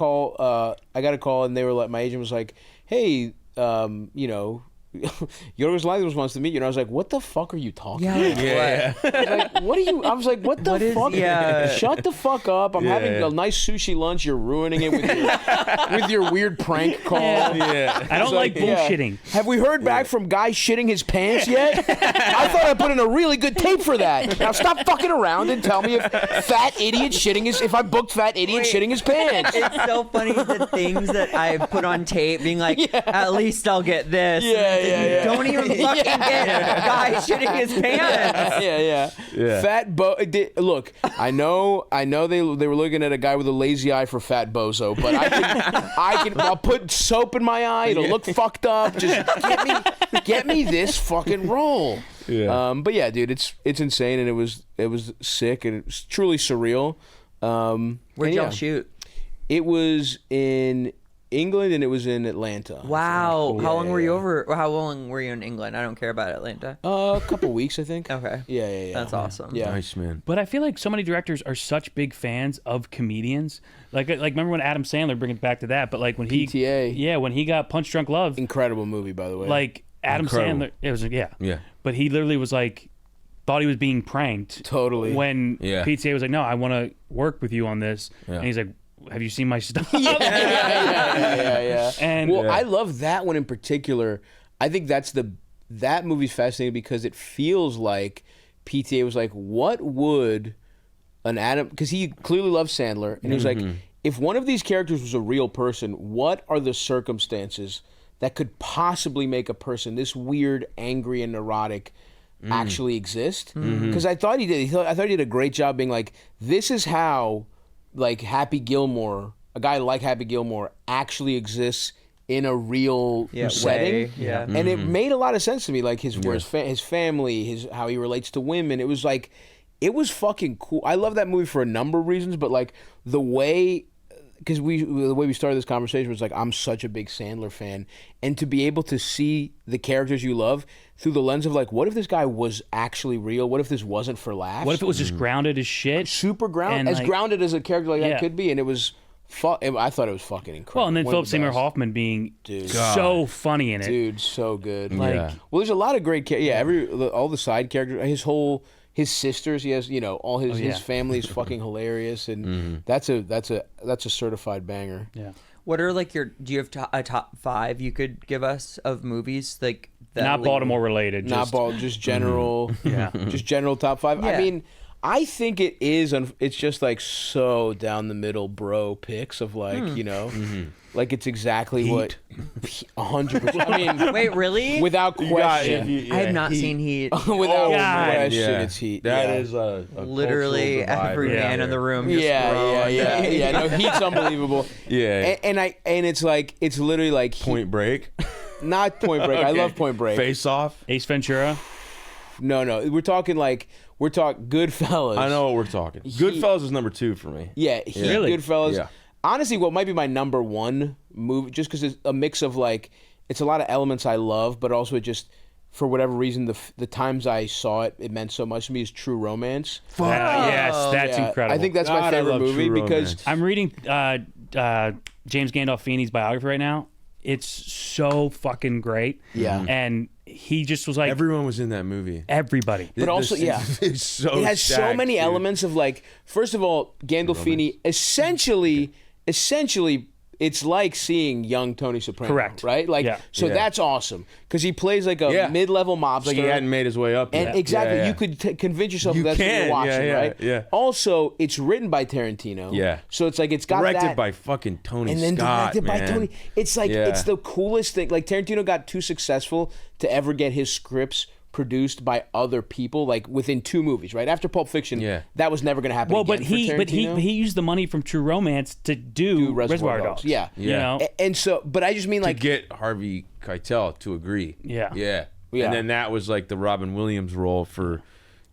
call. And they were like, my agent was like, "Hey, Yorgos Lanthimos wants to meet you." And I was like, "What the fuck are you talking about?" Yeah. I was like, "What are you?" I was like, "What the fuck? Shut the fuck up! I'm having a nice sushi lunch. You're ruining it with your weird prank call." Yeah. I don't like bullshitting. Have we heard back from guy shitting his pants yet? I thought I put in a really good tape for that. Now stop fucking around and tell me if if I booked fat idiot shitting his pants. It's so funny the things that I put on tape, being like, at least I'll get this. Don't even fucking get a guy shitting his pants. Fat Look, I know they were looking at a guy with a lazy eye for Fat Bozo, but I'll put soap in my eye. It'll look fucked up. Just get me this fucking role. Yeah. But yeah, dude, it's insane, and it was sick, and it was truly surreal. Where'd y'all shoot? It was in England, and it was in Atlanta. Wow. How long were you over? How long were you in England? I don't care about Atlanta. A couple weeks, I think. Okay. Yeah. That's awesome. Yeah. Nice, man. But I feel like so many directors are such big fans of comedians. Like remember when Adam Sandler, bring it back to that, but like when he PTA. when he got Punch Drunk Love, Incredible movie, by the way. like Adam Incredible. Sandler, it was Yeah. But he literally was like, thought he was being pranked. Totally. When Yeah. PTA was like, no, I want to work with you on this, and he's like, have you seen my stuff? Yeah. And I love that one in particular. I think that movie's fascinating because it feels like PTA was like, what would an Adam, because he clearly loves Sandler, and he was like, if one of these characters was a real person, what are the circumstances that could possibly make a person this weird, angry, and neurotic actually exist? Because I thought he did. I thought he did a great job being like, this is how, like, Happy Gilmore, a guy like Happy Gilmore, actually exists in a real setting. Yeah. And it made a lot of sense to me, like his family, how he relates to women. It was like, it was fucking cool. I love that movie for a number of reasons, but like the way we started this conversation was like, I'm such a big Sandler fan, and to be able to see the characters you love through the lens of like, what if this guy was actually real? What if this wasn't for laughs? what if it was just grounded as shit? Super grounded, And, as like, grounded as a character like that could be, and it was. I thought it was fucking incredible. Well, and then One of Philip the Seymour best. Hoffman being so funny in it. Dude, so good. Like, Well, there's a lot of great all the side characters. His sisters. He has all his family is fucking hilarious, and that's a certified banger. yeah. What are like do you have a top 5 you could give us of movies like that? Not Baltimore related. Just general. Just general top 5. Yeah. I mean, I think it is. It's just like so down the middle, bro. Picks of like like it's exactly what 100%. I mean, Wait, really? without question. I have not seen Heat. Without God. question, it's Heat. That is a Literally cultural divide every right man there. in the room. Just Yeah. No, Heat's unbelievable. Yeah. And it's like it's literally like Point Break. not Point Break. I love Point Break. Face Off. Ace Ventura. No, we're talking Goodfellas. I know what we're talking. Goodfellas is number 2 for me. Yeah, Really? Goodfellas. Yeah. Honestly, what might be my number 1 movie, just because it's a mix of like, it's a lot of elements I love, but also it just, for whatever reason, the times I saw it, it meant so much to me, is True Romance. Yes, that's Yeah, incredible. I think that's God, my I favorite love movie True because Romance. I'm reading James Gandolfini's biography right now. It's so fucking great. Yeah. And he just was like Everyone was in that movie. everybody. But also, it's so it has so stacked, many dude. elements of like, first of all, Gandolfini essentially essentially it's like seeing young Tony Soprano. Correct. Right? Like, Yeah. so that's awesome because he plays like a mid-level mobster. Like he hadn't made his way up yet. And exactly, you could convince yourself You that's what can, you're watching, right? Yeah. Also, it's written by Tarantino. Yeah. So it's like it's got Directed that, by fucking Tony and then Scott, directed by man. Tony. It's like it's the coolest thing. Like Tarantino got too successful to ever get his scripts produced by other people, like within 2 movies, right? After Pulp Fiction, that was never going to happen. Well, again but for he Tarantino. used the money from True Romance to do Reservoir Dogs. Yeah. You know? And so, but I just mean To like get Harvey Keitel to agree. Yeah. Yeah. And then that was like the Robin Williams role for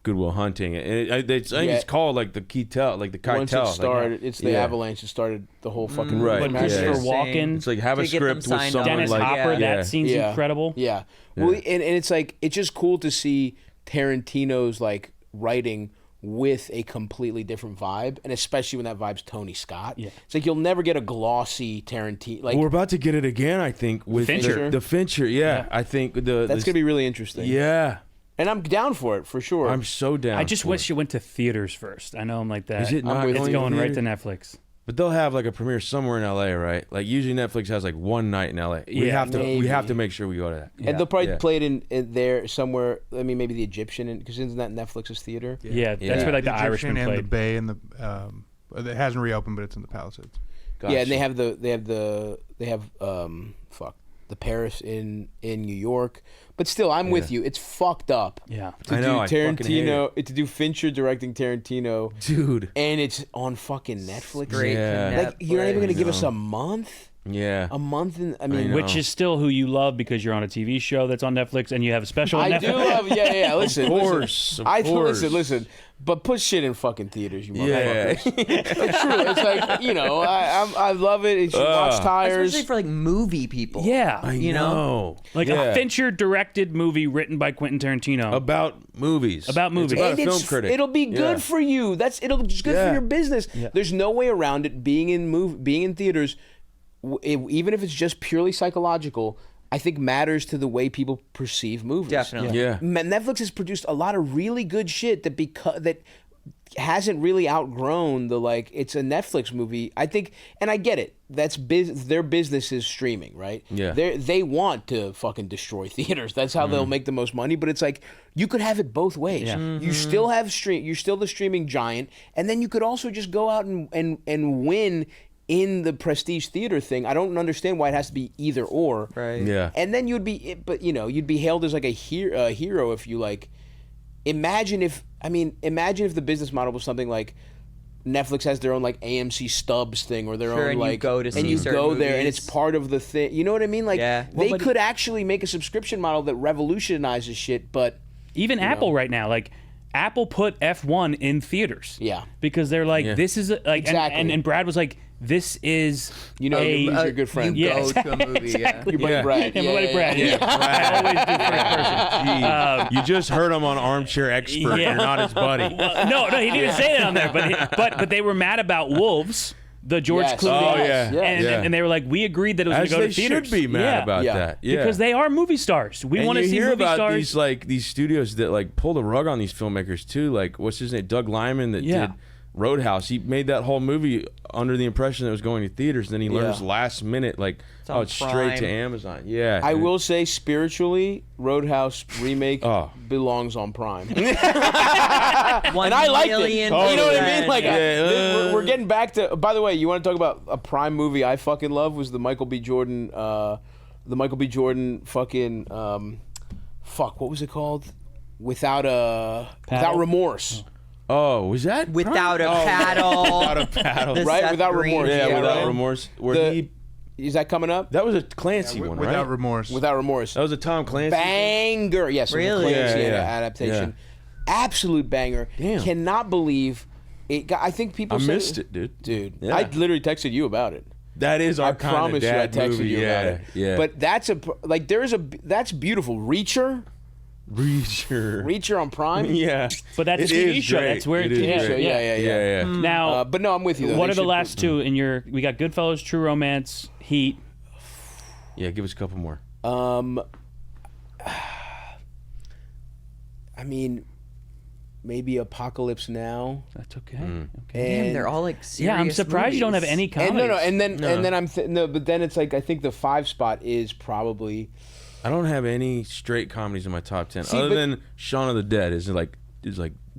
Good Will Hunting. And I think it's called like the Keitel, like the Keitel. once it started, it's the Avalanche that started the whole fucking Right. But Yeah. Christopher Yeah. Walken, It's like have a To get them script with signed someone on. Dennis like Hopper, yeah. that scene's incredible. Yeah. Well, and it's like it's just cool to see Tarantino's like writing with a completely different vibe, and especially when that vibe's Tony Scott. Yeah. It's like you'll never get a glossy Tarantino. Like We're about to get it again, I think, with Fincher. the Fincher. Yeah, I think that's gonna be really interesting. Yeah, and I'm down for it for sure. I'm so down. I just for wish it. it went to theaters first. I know I'm like that. Is it not It's going going to right to theater? Netflix. But they'll have like a premiere somewhere in LA, right? Like usually Netflix has like one night in LA. We Yeah, have to maybe. we have to make sure we go to that. and they'll probably Yeah. play it in there somewhere. I mean, maybe the Egyptian, because isn't that Netflix's theater? Yeah, that's Yeah. where like the Egyptian Irishman and the played. Bay and the it hasn't reopened, but it's in the Palisades. Yeah, and they have the Paris in New York. But still, I'm with you. It's fucked up. Yeah. To I know, do I fucking hate Tarantino, to do Fincher directing Tarantino, Dude. and it's on fucking Netflix. Great. Yeah. Like you're not even gonna Netflix. give us a month. Yeah. A month, and I mean, know. Which is still who you love because you're on a TV show that's on Netflix and you have a special on I Netflix. do love. Yeah. Listen, Of course, of I course. listen. But put shit in fucking theaters, you Yeah. motherfuckers. It's true. It's like I love it. It's watch tires. Especially for like movie people. Yeah. I you know? Like a Fincher directed movie written by Quentin Tarantino. about movies. About movies. It's about And a film critic. It'll be good Yeah. for you. It'll just good Yeah. for your business. There's no way around it. Being in theaters, even if it's just purely psychological, I think matters to the way people perceive movies. Definitely. Yeah. Netflix has produced a lot of really good shit that hasn't really outgrown the like it's a Netflix movie. I think, and I get it. That's their business is streaming, right? Yeah. They want to fucking destroy theaters. That's how they'll make the most money. But it's like you could have it both ways. Yeah. You still have you're still the streaming giant, and then you could also just go out and win in the prestige theater thing. I don't understand why it has to be either or. Right. Yeah. And then you'd be hailed as like a hero if you like. Imagine if the business model was something like Netflix has their own like AMC Stubs thing or their Sure, own and you like go to see you certain go there and it's movies. part of the thing. You know what I mean? Like Yeah. they but- could actually make a subscription model that revolutionizes shit, but Even Apple right now, like Apple put F1 in theaters. Yeah. Because they're like, Yeah. this is like, Exactly. and Brad was like, this is you know a, you lose your good friend. You Yeah, go to a movie. exactly. Your buddy Yeah. Brad. Yeah, my buddy Brad. Yeah. I always do first person. You just heard him on Armchair Expert. Yeah. You're not his buddy. No, he didn't say that on there. But they were mad about Wolves, the George Yes. Clooney. Oh, yeah. And, Yeah. and they were like, we agreed that it was As going to they go to theaters. should be mad Yeah. about Yeah. that. Yeah. Because they are movie stars. We and want to you see hear movie about stars. these studios that like pull the rug on these filmmakers too. Like what's his name, Doug Liman that Yeah. did Roadhouse. He made that whole movie under the impression that it was going to theaters. And then he learns last minute like, on it's straight to Prime. Amazon. Yeah, I dude. will say spiritually, Roadhouse remake Oh. belongs on Prime. And I liked it. You know what I mean? Like, Yeah. we're getting back to. By the way, you want to talk about a Prime movie I fucking love was the Michael B. Jordan, fucking, fuck, what was it called? Without remorse, Oh, was that Without a Prime? paddle. Without a paddle. The Right? Seth Without Green remorse. Yeah, show. without remorse. Where The- he is that coming up? that was a Clancy one, Without right? remorse. Without remorse, That was a Tom Clancy. banger. Yes, it was a Really? Clancy Yeah, yeah. adaptation. Absolute banger. Damn. Cannot believe it. I think people I say, missed it, dude. dude. Yeah. I literally texted you about it. That is our I kind promise of you, I dad texted movie. you yeah, about it. Yeah, But that's that's beautiful. Reacher on Prime. Yeah, But that's a It TV is show. great. That's where It it's is TV great. show. Yeah. yeah. Now, But no, I'm with you. Though. what They are the should- last two in your? We got Goodfellas, True Romance, Heat. Yeah, give us a couple more. I mean, maybe Apocalypse Now. That's okay. Damn, And they're all like serious Yeah, I'm surprised you don't have movies. any comedies. and then I'm but then it's like I think the 5 spot is probably. I don't have any straight comedies in my top 10 See, other but- than Shaun of the Dead is like.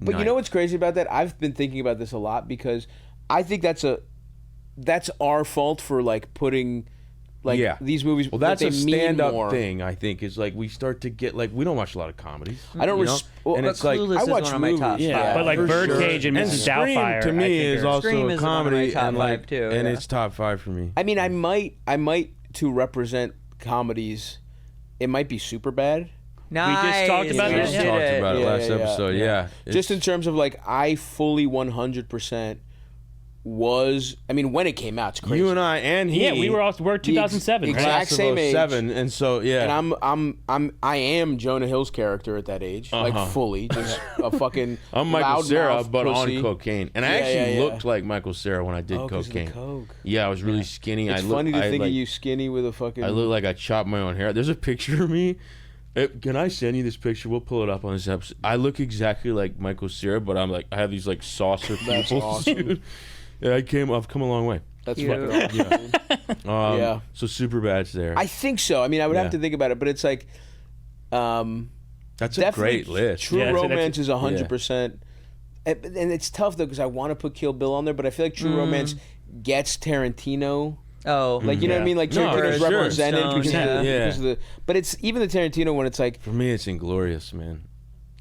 But you know what's crazy about that? I've been thinking about this a lot because I think that's our fault for like putting like these movies. Well, that's that a they mean stand-up more. thing. I think is like we start to get like we don't watch a lot of comedies. I don't you know? well, and but it's like Clueless I is watch one of my movies. top Yeah, five. But like for Birdcage sure. and Mrs. Scream Doubtfire, to I me think is are- also Scream a is one of my comedy top and five, like too, and yeah. it's top 5 for me. I mean, I might to represent comedies. It might be super bad. Nice. just talked about We that, just yeah. talked about it Yeah, last yeah, episode. Yeah, Just in terms of like, I fully 100% was. I mean, when it came out, it's crazy. you and I and he. Yeah, we're 2007, exact right? class of same age. 07, and so yeah. And I am Jonah Hill's character at that age, like fully, just a fucking. I'm Michael Cera, loudmouth but pussy. on cocaine, and I Yeah, actually yeah, yeah. looked like Michael Cera when I did 'Cause of the cocaine. coke. Yeah, I was really skinny. It's funny to think of you skinny with a fucking. I look like I chopped my own hair. There's a picture of me. Can I send you this picture? We'll pull it up on this episode. I look exactly like Michael Cera, but I'm like I have these like saucer That's pupils. awesome. Dude. Yeah, I've come a long way. That's Cute. fucking awesome. Yeah. So Superbad's there. I think so. I mean, I would Yeah. have to think about it, but it's like, That's a definitely great list. True Yeah, so that's- Romance is 100%. And it's tough though because I want to put Kill Bill on there, but I feel like True Romance gets Tarantino. Oh, Like you know what I mean? Like No, Tarantino's sure. represented Stone, because, yeah. because of the. But it's even the Tarantino when it's like For me, it's Inglorious, man.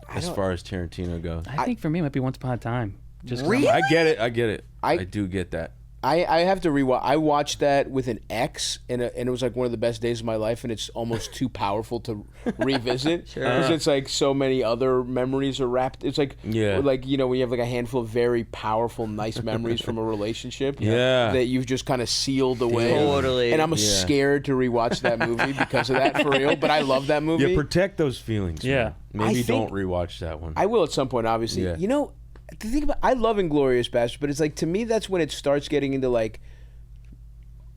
As don't- far as Tarantino goes, I think for me it might be Once Upon a Time. Just 'cause Really? I get it. I- I do get that. I have to rewatch. I watched that with an ex, and it was like one of the best days of my life, and it's almost too powerful to revisit because it's like so many other memories are wrapped. It's like like you know when you have like a handful of very powerful, nice memories from a relationship, Yeah. that you've just kind of sealed away. Totally. And I'm scared to rewatch that movie because of that for real. But I love that movie. Yeah, protect those feelings. Yeah. man. Maybe I think- don't rewatch that one. I will at some point, obviously. Yeah. You know, the thing about I love Inglourious Basterds, but it's like to me that's when it starts getting into like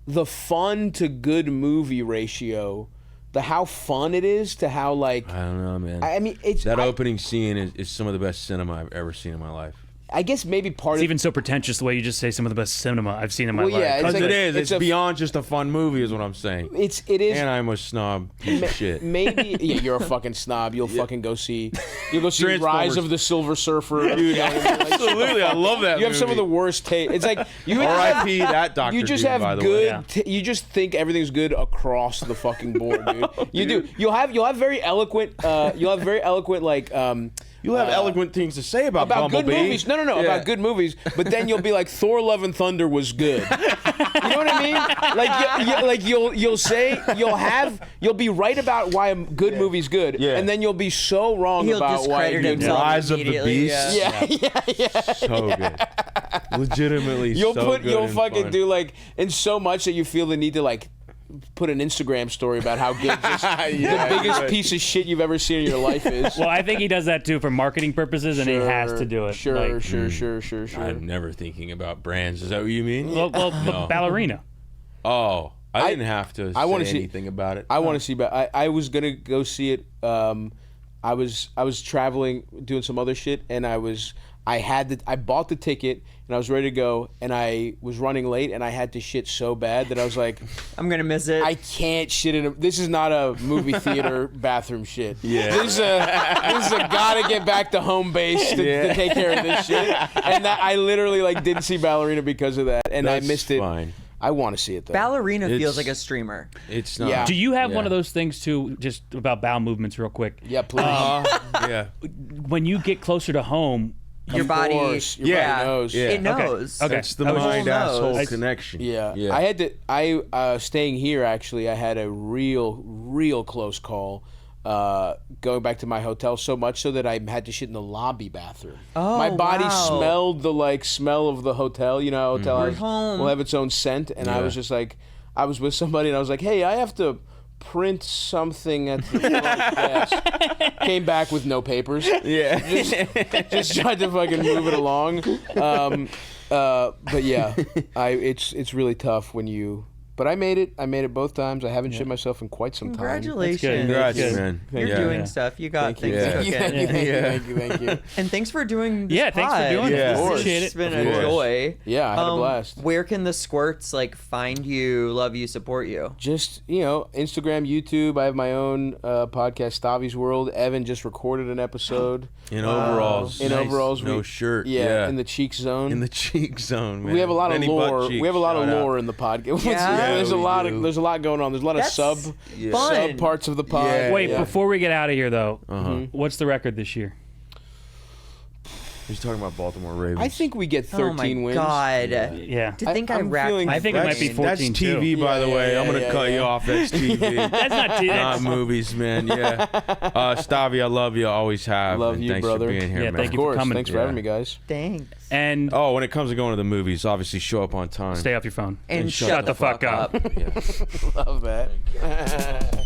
the fun to good movie ratio, the how fun it is to how like I don't know, man. I mean it's that I, opening scene is some of the best cinema I've ever seen in my life. I guess maybe part It's of even so pretentious the way you just say some of the best cinema I've seen in my Well, life. yeah, it's Because like- it is. it's It's a- beyond just a fun movie, is what I'm saying. it is And I'm a snob piece of shit. maybe yeah, you're a fucking snob. You'll fucking go see Rise Transformers. of the Silver Surfer. Dude, absolutely, I love that. You have some of the worst taste. It's like you R.I.P. that Dr. You just dude, have by the good. way. You just think everything's good across the fucking board, dude. You do. You'll have very eloquent. You'll have very eloquent like. You'll have eloquent things to say about About good Bumblebee. movies. No, Yeah. about good movies. But then you'll be like, Thor: Love and Thunder was good. You know what I mean? Like you'll be right about why a good movie's good, Yeah. and then you'll be so wrong He'll about why a discredit good himself Rise of the immediately, Beast. yeah. So good. Legitimately You'll so good you'll and fucking fun. do like, and so much that you feel the need to like put an Instagram story about how good this, the biggest piece of shit you've ever seen in your life is. Well, I think he does that too for marketing purposes, and he has to do it. Sure, Like, sure. I'm never thinking about brands. Is that what you mean? well, No. ballerina. Oh, I didn't have to I wanna say see- anything about it. I want to see, but I was gonna go see it. I was traveling, doing some other shit, and I bought the ticket, and I was ready to go, and I was running late, and I had to shit so bad that I was like, I'm gonna miss it. I can't shit in this is not a movie theater bathroom shit. Yeah. This is a gotta get back to home base to take care of this shit. And that I literally like didn't see Ballerina because of that, and That's I missed it. fine. I want to see it though. Ballerina It's- feels like a streamer. It's not. Yeah. Do you have one Yeah. of those things too, just about bowel movements, real quick? Yeah, please. Yeah. When you get closer to home, Your body, course. Your Yeah. body knows. Yeah. it knows. Okay. That's the I was just- mind knows. asshole connection. Yeah. Yeah. I had to. Staying here actually, I had a real close call. Going back to my hotel, so much so that I had to shit in the lobby bathroom. Oh, my body wow. smelled the smell of the hotel. You know, hotel We're home. will have its own scent, and I was just like, I was with somebody, and I was like, hey, I have to print something at the front desk. Came back with no papers. Yeah. Just tried to fucking move it along. But yeah, it's really tough when you. But I made it. I made it both times. I haven't shit myself in quite some time. Congratulations. Congrats, Good. man. You're Yeah. doing stuff. You got Thank you. things Thank you. cooking. Thank you. Thank you. And thanks for doing this Yeah, thanks for pod. doing it. Yeah. Appreciate It's it. been Of a course. joy. Yeah, I had a blast. Where can the squirts like find you, love you, support you? Just, Instagram, YouTube. I have my own podcast, Stavvy's World. Evan just recorded an episode. In overalls. In Nice. overalls. No shirt. Yeah, in the cheek zone. In the cheek zone, man. we have a lot of Any butt lore. cheeks, We have a lot of shout out. lore in the podcast. Yeah. There's a we lot do. there's a lot going on. There's a lot That's of Yeah. fun. sub parts of the pod. Yeah. Wait, Yeah. before we get out of here, though, Uh-huh. what's the record this year? He's talking about Baltimore Ravens. I think we get 13 Oh my wins. God. Yeah. To think I I'm wrapped feeling- my I think it might be brain. 14 That's TV, too. by the Yeah, way. yeah, I'm gonna yeah, cut yeah. you off. That's TV. That's not Not that's, movies, man. Yeah. Stavvy, I love you. Always have. Love and you, thanks brother. for being here, Yeah, man. thank Of you for course. coming. Thanks for having me, guys. Thanks. And Oh, when it comes to going to the movies, obviously show up on time. stay off your phone. And shut shut the fuck up. Yeah. Love that.